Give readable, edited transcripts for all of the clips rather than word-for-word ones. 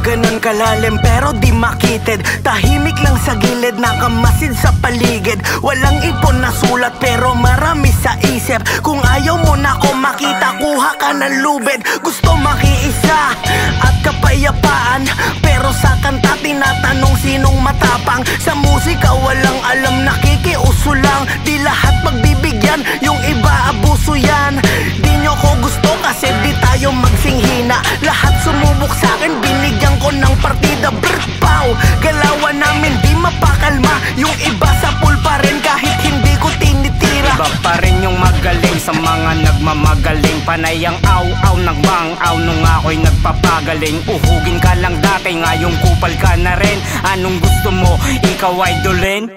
ganon kalalim pero di makitid. Tahimik lang sa gilid, nakamasid sa paligid. Walang ipon na sulat pero marami sa isip. Kung ayaw mo na ako makita, kuha ka ng lubid. Gusto makiisa at kapayapaan, pero sa kanta tinatanong sinong matapang. Sa musika walang alam, nakikiuso lang. Di lahat magbibigyan, yung iba abuso yan. Di nyo ko gusto kasi di tayo magsinghina. Lahat sumubok sa akin, binigyan ko ng partida. Brrpaw, galawan namin di mapakalma. Yung iba sa pool pa rin kahit hindi ko tinitira. Iba pa rin yung magaling sa mga nagmamagaling. Panay ang aw-aw nagbang-aw nung ako'y nagpapagaling. Uhugin ka lang dati, ngayong kupal ka na rin. Anong gusto mo, ikaw ay dulin?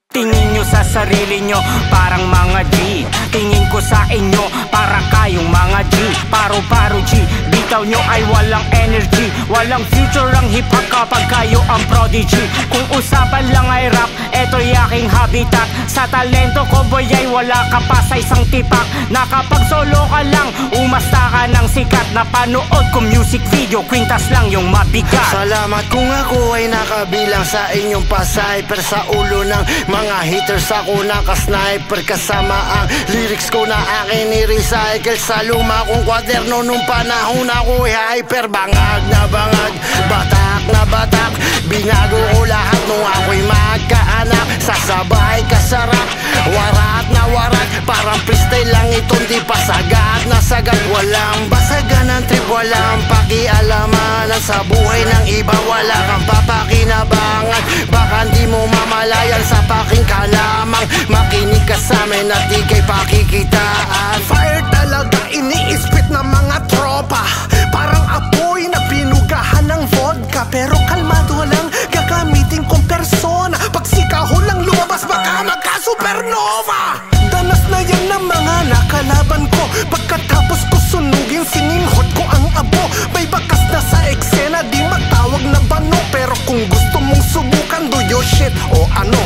Tingin nyo sa sarili nyo parang mga G. Tingin ko sa inyo para kayong mga G. Paro-paro G, bitaw nyo ay walang energy. Walang future ang hip-hop kapag kayo ang prodigy. Kung usapan lang ay rap, eto'y aking habitat. Sa talento ko boy ay wala ka pa sa isang tipak. Na kapag solo ka lang, umasta ka ng sikat. Napanood ko music video, kwintas lang yung mabigat. Salamat kung ako ay nakabilang sa inyong pa-cyper. Sa ulo ng mga haters ako naka-sniper. Kasama ang lyrics ko na akin i-recycle sa luma kong kwaderno nung panahon ako'y hyper. Bangag na bangag, batak na batak, binago ko lahat nung ako'y magkaanak. Sasabay kasarap, warat na warat, parang freestyle lang itong di pa sagad na sagad. Walang basagan ng trip, walang pakialaman sa buhay ng iba, wala kang papakinabangan. Baka di mo mamalayan sa paking kalamang. Makinig ka sa amin at di kay pakikitaan. Fire talaga iniispit ng mga tropa, parang apoy na binugahan ng vodka. Pero kalmado lang, gagamitin kong persona. Pag sikahon lang lumabas, baka magka-supernova. Danas na yan ng mga nakalaban ko. Pagkatapos ko sunugin, sininhot ko ang abo. May bakas na sa eksena, di matawag na bano. Pero kung gusto mong subukan, do your shit o ano.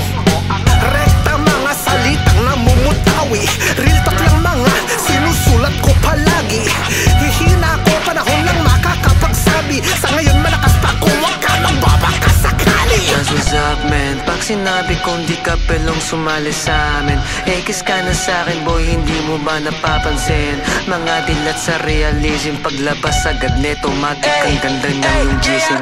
Rekta mga salitang namumutawi, real talk lang mga sinusulat ko palagi. Hihina ko, panahon lang makakapagsabi. Sa ngayon malakas pa kung wag ka magbabaka sakali. That's what's up man, pag sinabi kong di ka pelong sumali sa amin, kiss ka na sa'kin boy, hindi mo ba napapansin? Mga dilat sa realism, paglabas agad neto matik ang ganda ng yung gising.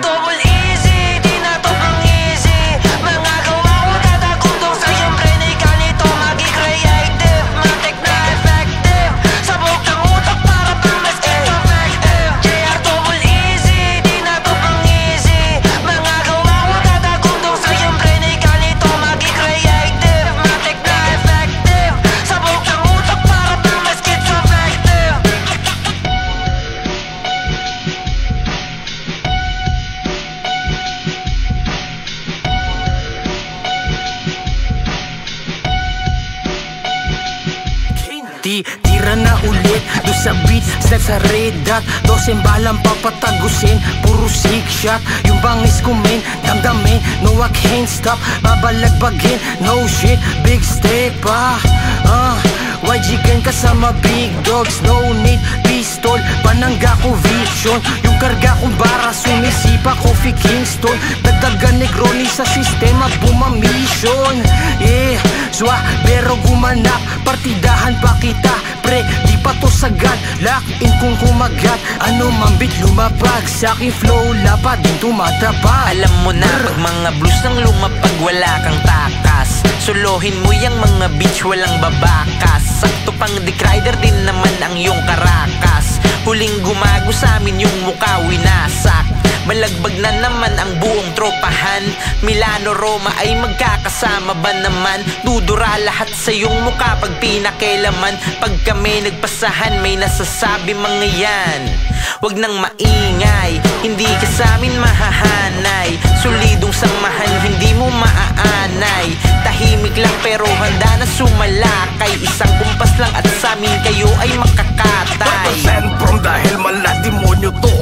Tira na ulit, do sa beat, step sa red dot. 12 balang papatagusin, puro sick shot. Yung bangis ko main, damdamin, no I can't stop. Babalagbagin, no shit, big step YG gang kasama big dogs, no need pistol. Panangga ko vision, yung karga kong bara, sumisipa Coffee Kingston. Dagdagan Negroni sa sistema, bumamisyon. Yeah, swa, pero gumanap, partidahan pa kita. Pre, di pa to sagad, lock in kung kumagat. Ano mambit lumapag, sa aking flow lapad din tumatapad. Alam mo na, pag mga blues nang lumapag, wala kang takas. Solohin mo yung mga beach, walang babakas. Sakto pang Dick Rider din naman ang iyong karakas. Huling gumago sa amin yung mukha winasak. Balagbag na naman ang buong tropahan. Milano, Roma ay magkakasama ba naman? Dudura lahat sa iyong mukha pag pinakilaman. Pag kami nagpasahan, may nasasabi mga yan. Wag nang maingay, hindi ka sa amin mahahanay. Solidong samahan, hindi mo maaanay. Tahimik lang pero handa na sumalakay. Isang kumpas lang at sa amin kayo ay makakatay. Represent from dahil malademonyo to.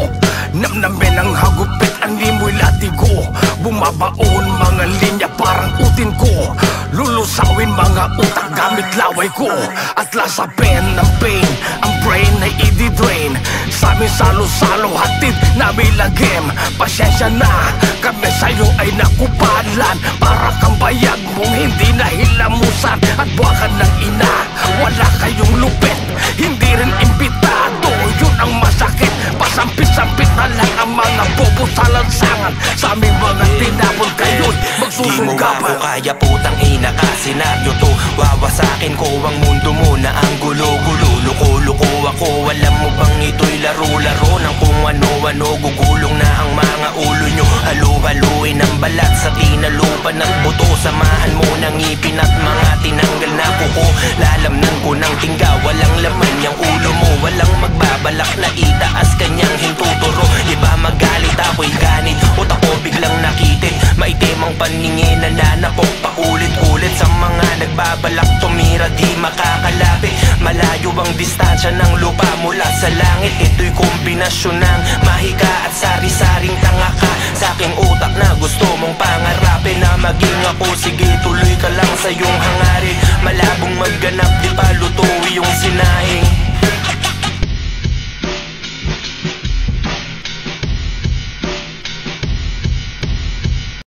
Namnamin ang hagupit, animoy latigo. Bumabaon mga linya parang utin ko. Lulusawin mga utak gamit laway ko at lasapin ng pain. Ang brain ay i-drain. Sa amin salo-salo hatid na bilagim. Pasyensya na, kami sa'yo ay nakupalan. Para kang bayag mong hindi nahilamusan. At buwakan ng ina, wala kayong lupit. Hindi rin imbitado, yun ang masakit. Pasampit-sampit na lang ang mga bobo sa lansangan. Sa aming mga tinapon kayo'y magsusugapan. Di mo ako kaya putang ina ka, senaryo to. Wawasakin ko ang mundo mo na ang gulo-gulo. Loko-loko ako, alam mo bang ito'y laro-laro ng kung ano-ano. Gugulong na ang mga ulo nyo. Halo-haloin ang balat sa tinalupan ng buto. Samahan mo ng ngipin at mga tinanggal na kuko. Lalamnan ko ng tingga, walang laman yung ulo mo. Walang magbabalak na itaas kanyang hintuturo. Iba magalit, ako'y ganit, utak ko biglang nakitin. Maitim ang paningin na nanapok paulit-ulit. Sa mga nagbabalak tumira di makakalapit. Malayo ang distansya ng lupa mula sa langit. Ito'y kombinasyon ng mahika at sari-saring tanga ka. Sa aking utak na gusto mong pangarapin na maging ako. Sige tuloy ka lang sa iyong hanga.